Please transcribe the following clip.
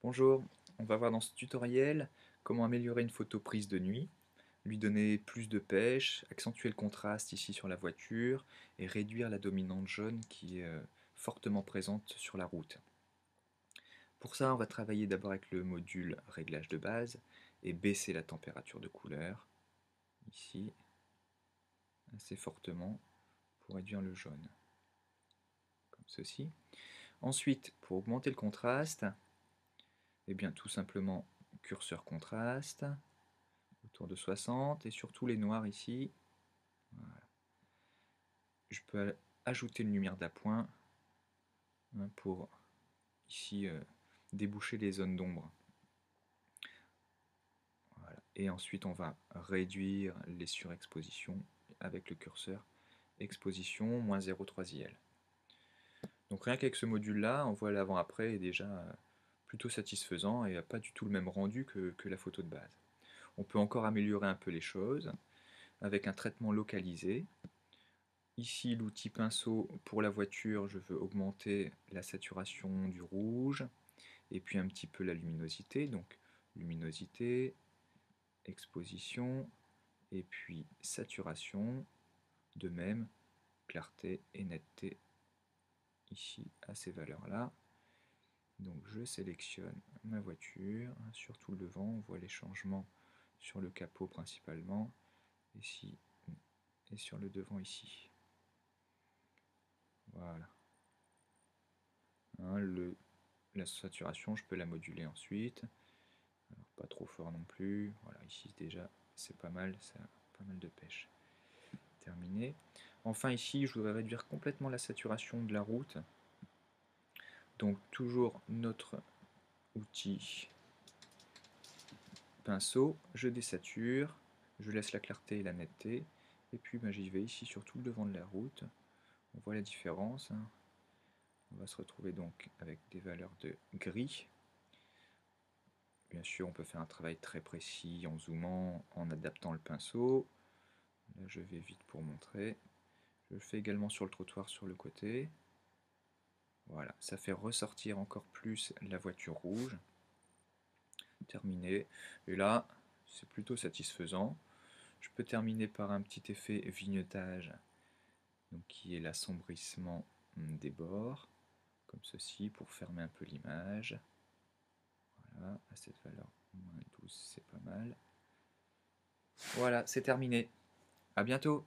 Bonjour, on va voir dans ce tutoriel comment améliorer une photo prise de nuit, lui donner plus de pêche, accentuer le contraste ici sur la voiture et réduire la dominante jaune qui est fortement présente sur la route. Pour ça, on va travailler d'abord avec le module réglage de base et baisser la température de couleur, ici, assez fortement pour réduire le jaune, comme ceci. Ensuite, pour augmenter le contraste, eh bien tout simplement curseur contraste, autour de 60 et sur tous les noirs ici, voilà. Je peux ajouter une lumière d'appoint pour ici déboucher les zones d'ombre. Voilà. Et ensuite on va réduire les surexpositions avec le curseur exposition moins 0,3 IL. Donc rien qu'avec ce module là, on voit l'avant-après est déjà plutôt satisfaisant et n'a pas du tout le même rendu que la photo de base. On peut encore améliorer un peu les choses avec un traitement localisé. Ici, l'outil pinceau pour la voiture, je veux augmenter la saturation du rouge et puis un petit peu la luminosité. Donc, luminosité, exposition et puis saturation. De même, clarté et netteté ici à ces valeurs-là. Donc, je sélectionne ma voiture. Sur tout le devant, on voit les changements sur le capot principalement. Ici et sur le devant ici. Voilà. La saturation, je peux la moduler ensuite. Alors, pas trop fort non plus. Voilà, ici déjà, c'est pas mal, ça a pas mal de pêche. Terminé. Enfin ici, je voudrais réduire complètement la saturation de la route. Donc toujours notre outil pinceau, je désature, je laisse la clarté et la netteté, et puis j'y vais ici sur tout le devant de la route. On voit la différence. On va se retrouver donc avec des valeurs de gris. Bien sûr, on peut faire un travail très précis en zoomant, en adaptant le pinceau. Là, je vais vite pour montrer. Je le fais également sur le trottoir sur le côté. Voilà, ça fait ressortir encore plus la voiture rouge. Terminé. Et là, c'est plutôt satisfaisant. Je peux terminer par un petit effet vignettage, donc qui est l'assombrissement des bords, comme ceci, pour fermer un peu l'image. Voilà, à cette valeur moins 12, c'est pas mal. Voilà, c'est terminé. À bientôt.